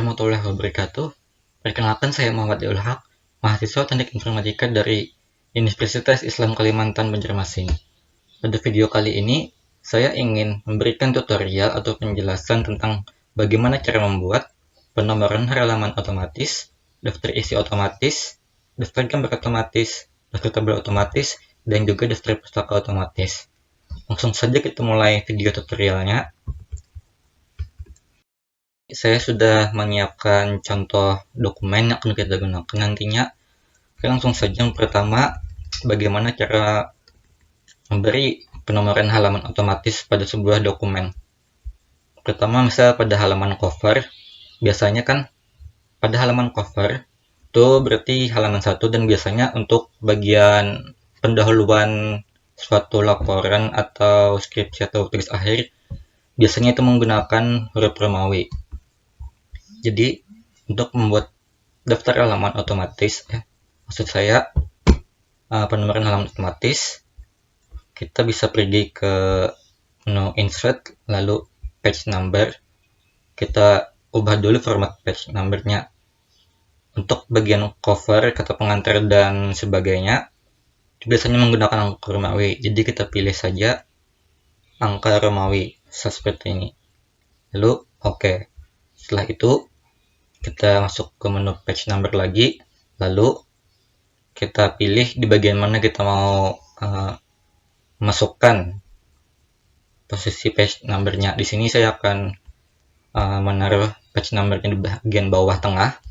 warahmatullahi wabarakatuh. Perkenalkan, saya Muhammad Ilhaq, mahasiswa Teknik Informatika dari Universitas Islam Kalimantan Banjarmasin. Pada video kali ini, saya ingin memberikan tutorial atau penjelasan tentang bagaimana cara membuat penomoran halaman otomatis, daftar isi otomatis, daftar gambar otomatis, daftar tabel otomatis, dan juga daftar pustaka otomatis. Langsung saja kita mulai video tutorialnya. Saya sudah menyiapkan contoh dokumen yang akan kita gunakan nantinya. Oke, langsung saja. Yang pertama, bagaimana cara memberi penomoran halaman otomatis pada sebuah dokumen. Pertama, misal pada halaman cover, biasanya kan pada halaman cover itu berarti halaman 1, dan biasanya untuk bagian pendahuluan suatu laporan atau skripsi atau tugas akhir, biasanya itu menggunakan huruf Romawi. Jadi untuk membuat daftar halaman otomatis, maksud saya penomoran halaman otomatis, kita bisa pergi ke menu insert, lalu page number. Kita ubah dulu format page numbernya. Untuk bagian cover, kata pengantar dan sebagainya, biasanya menggunakan angka Romawi. Jadi kita pilih saja angka Romawi seperti ini. Lalu oke. Setelah itu kita masuk ke menu page number lagi, lalu kita pilih di bagian mana kita mau masukkan posisi page numbernya. Di sini saya akan menaruh page numbernya di bagian bawah tengah,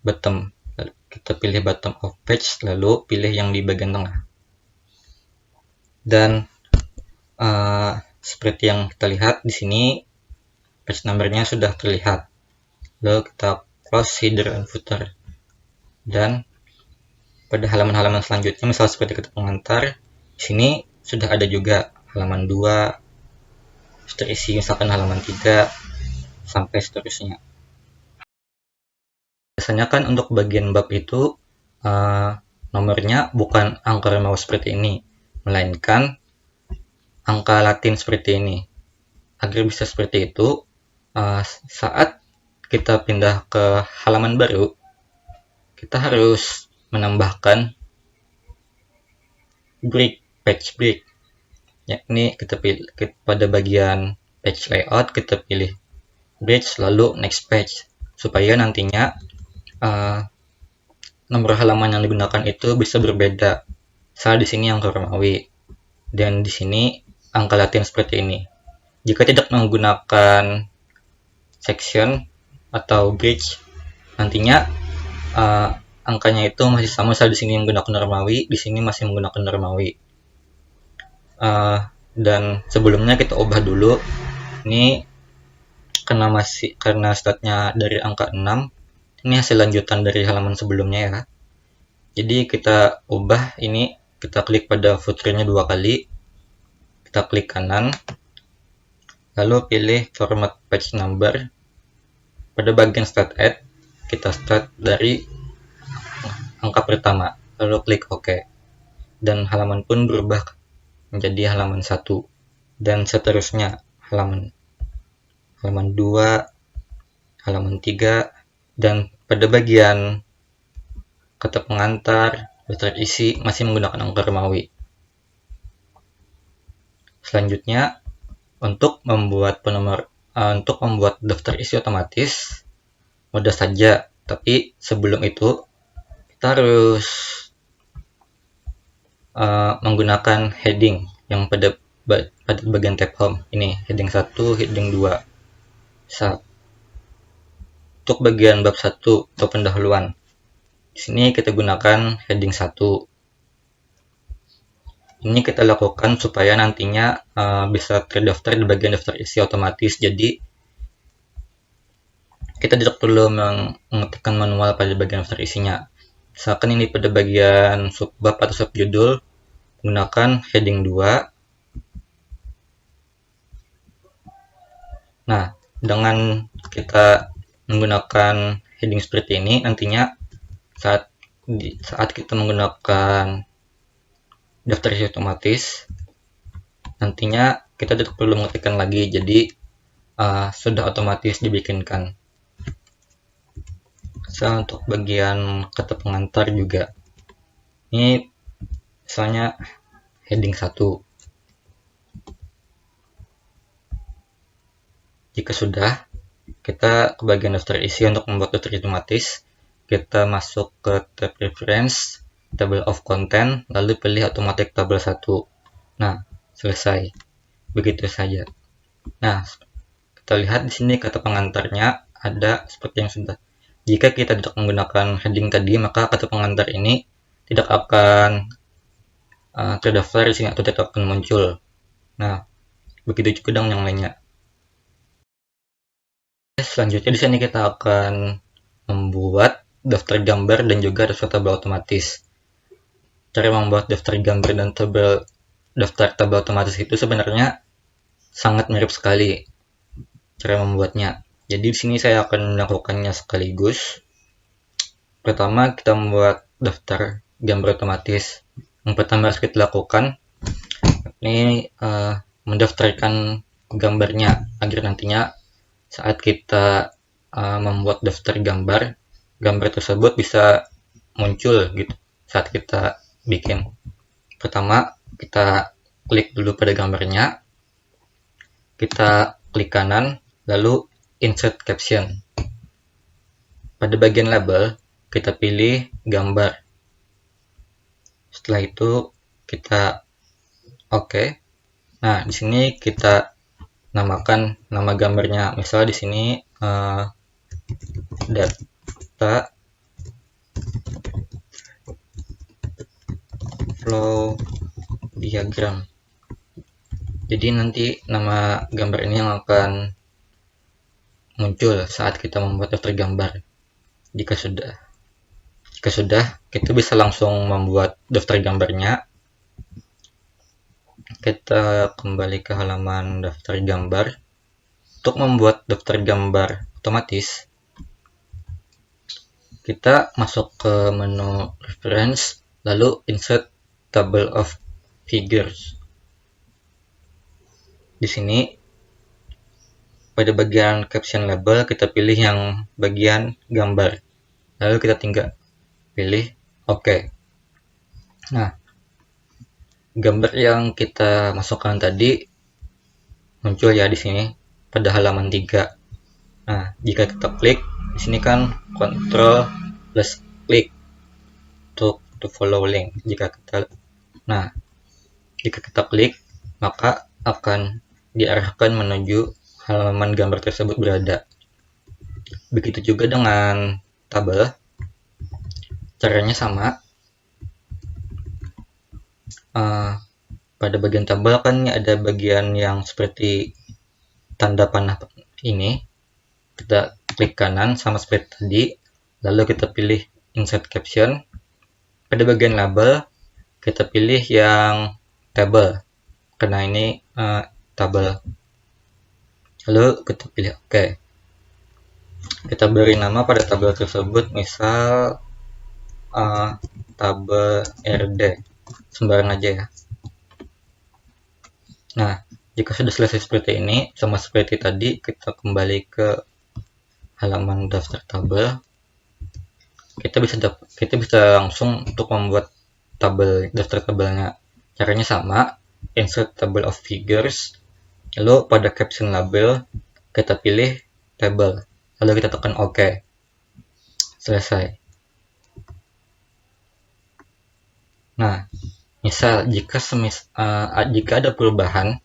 bottom. Kita pilih bottom of page, lalu pilih yang di bagian tengah. Dan seperti yang kita lihat di sini, page numbernya sudah terlihat. Lalu kita close header and footer. Dan pada halaman-halaman selanjutnya, misal seperti kata pengantar, di sini sudah ada juga halaman 2, terisi misalkan halaman 3, sampai seterusnya. Biasanya kan untuk bagian bab itu nomornya bukan angka Romawi seperti ini, melainkan angka Latin seperti ini. Agar bisa seperti itu, saat kita pindah ke halaman baru, kita harus menambahkan page break. Ya, ini kita pilih pada bagian page layout, kita pilih bridge lalu next page, supaya nantinya nomor halaman yang digunakan itu bisa berbeda. Misalnya di sini angka Romawi dan di sini angka Latin seperti ini. Jika tidak menggunakan section atau bridge, nantinya angkanya itu masih sama. Misalnya di sini menggunakan Romawi, di sini masih menggunakan Romawi. Dan sebelumnya kita ubah dulu. Ini karena startnya dari angka 6. Ini hasil lanjutan dari halaman sebelumnya ya. Jadi kita ubah ini, kita klik pada footernya 2 kali. Kita klik kanan. Lalu pilih format page number. Pada bagian start at, kita start dari angka pertama, lalu klik OK. Dan halaman pun berubah menjadi halaman 1, dan seterusnya halaman 2, halaman 3, dan pada bagian kata pengantar, daftar isi masih menggunakan angka Romawi. Selanjutnya, untuk membuat daftar isi otomatis mudah saja, tapi sebelum itu kita harus menggunakan heading yang pada bagian tab home. Ini heading 1, heading 2. Untuk bagian bab 1 atau pendahuluan, di sini kita gunakan heading 1. Ini kita lakukan supaya nantinya bisa terdaftar di bagian daftar isi otomatis. Jadi kita tidak perlu mengetikkan manual pada bagian daftar isinya. Misalkan ini pada bagian subbab atau subjudul, menggunakan heading 2. Nah, dengan kita menggunakan heading seperti ini, nantinya saat kita menggunakan daftar isi otomatis, nantinya kita tidak perlu mengetikkan lagi, jadi sudah otomatis dibikinkan. bisa untuk bagian kata pengantar juga. Ini misalnya heading 1. Jika sudah, kita ke bagian daftar isi. Untuk membuat daftar otomatis, kita masuk ke tab reference, table of content, lalu pilih automatic tabel 1. Nah, selesai. Begitu saja. Nah, kita lihat di sini kata pengantarnya ada seperti yang sudah. Jika kita tidak menggunakan heading tadi, maka kata pengantar ini tidak akan terdaftar di sini atau tidak akan muncul. Nah, begitu juga dengan yang lainnya. Selanjutnya di sini kita akan membuat daftar gambar dan juga daftar tabel otomatis. Cara membuat daftar gambar dan daftar tabel otomatis itu sebenarnya sangat mirip sekali cara membuatnya. Jadi di sini saya akan melakukannya sekaligus. Pertama, kita membuat daftar gambar otomatis. Yang pertama harus kita lakukan ini mendaftarkan gambarnya agar nantinya saat kita membuat daftar gambar tersebut bisa muncul gitu saat kita bikin. Pertama, kita klik dulu pada gambarnya, kita klik kanan, lalu insert caption. Pada bagian label, kita pilih gambar. Setelah itu kita oke. Nah, di sini kita namakan nama gambarnya. Misalnya di sini data flow diagram. Jadi nanti nama gambar ini yang akan muncul saat kita membuat daftar gambar. Jika sudah, kita bisa langsung membuat daftar gambarnya. Kita kembali ke halaman daftar gambar. Untuk membuat daftar gambar otomatis, kita masuk ke menu reference, lalu insert table of figures. Di sini pada bagian caption label kita pilih yang bagian gambar, lalu kita tinggal pilih oke. Nah, gambar yang kita masukkan tadi muncul ya di sini pada halaman 3. Nah, jika kita klik di sini kan Ctrl plus klik untuk to follow link. Jika kita klik, maka akan diarahkan menuju halaman gambar tersebut berada. Begitu juga dengan tabel, caranya sama. Pada bagian tabel kan ada bagian yang seperti tanda panah ini. Kita klik kanan sama seperti tadi, lalu kita pilih insert caption. Pada bagian label kita pilih yang table karena ini tabel, lalu kita pilih oke. Kita beri nama pada tabel tersebut, misal tabel RD, sembarang aja ya. Nah, jika sudah selesai seperti ini, sama seperti tadi, kita kembali ke halaman daftar tabel. Kita bisa langsung untuk membuat daftar tabelnya. Caranya sama, insert table of figures, lalu pada caption label kita pilih table, lalu kita tekan OK. Selesai. Nah, misal jika ada perubahan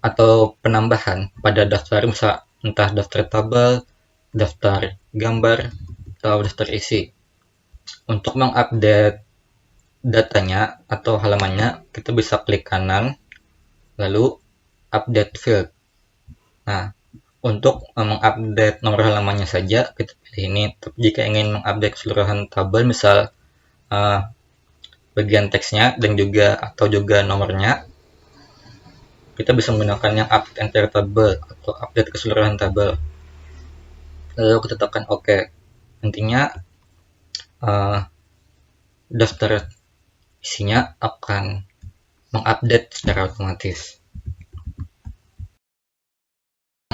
atau penambahan pada daftar, misal entah daftar tabel, daftar gambar, atau daftar isi, untuk mengupdate datanya atau halamannya, kita bisa klik kanan, lalu update field. Nah, untuk mengupdate nomor halamannya saja, kita pilih ini. Tapi jika ingin mengupdate keseluruhan tabel, misal bagian teksnya dan juga nomornya, kita bisa menggunakan yang update entire table atau update keseluruhan tabel. Lalu kita tekan OK. Nantinya daftar isinya akan mengupdate secara otomatis.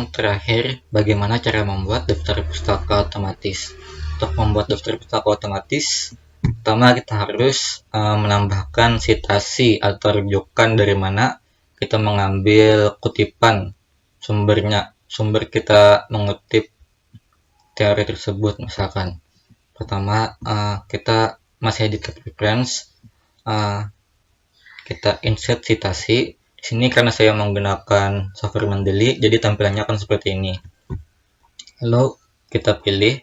Yang terakhir, bagaimana cara membuat daftar pustaka otomatis. untuk membuat daftar pustaka otomatis, pertama kita harus menambahkan citasi atau rujukan dari mana kita mengambil kutipan sumbernya. Sumber kita mengutip teori tersebut, misalkan pertama kita masih edit reference, kita insert citasi. Di sini karena saya menggunakan software Mendeley, jadi tampilannya akan seperti ini. Lalu kita pilih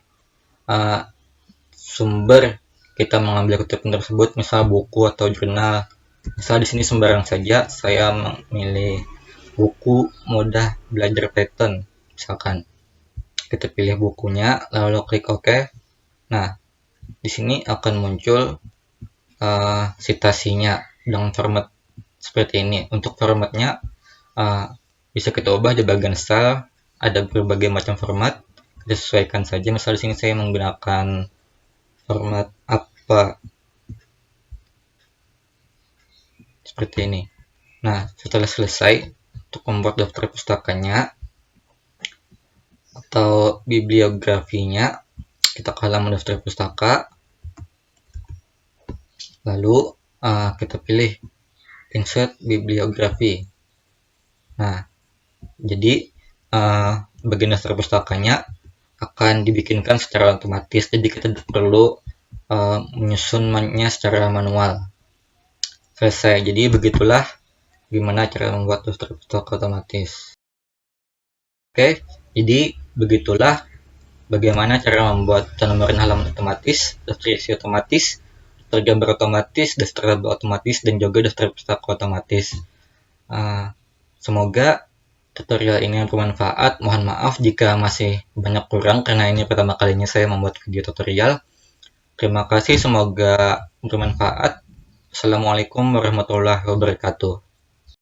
sumber kita mengambil kutipan tersebut, misal buku atau jurnal. Misal di sini sembarang saja, saya memilih buku mudah belajar Python, misalkan. Kita pilih bukunya, lalu klik OK. Nah, di sini akan muncul citasinya dengan format seperti ini. Untuk formatnya bisa kita ubah di bagian style, ada berbagai macam format, kita sesuaikan saja. Misal di sini saya menggunakan format apa seperti ini. Nah, setelah selesai untuk membuat daftar pustakanya atau bibliografinya, kita ke halaman daftar pustaka, lalu kita pilih insert bibliografi. Nah, jadi bagian daftar pustakanya akan dibikinkan secara otomatis, jadi kita tidak perlu menyusunnya secara manual. Selesai. Jadi begitulah gimana cara membuat daftar pustaka otomatis. Oke, jadi begitulah bagaimana cara membuat penomoran halaman otomatis, daftar isi otomatis, daftar gambar otomatis, daftar tabel otomatis, dan juga daftar pustaka otomatis. Semoga tutorial ini bermanfaat. Mohon maaf jika masih banyak kurang karena ini pertama kalinya saya membuat video tutorial. Terima kasih, semoga bermanfaat. Assalamualaikum warahmatullahi wabarakatuh.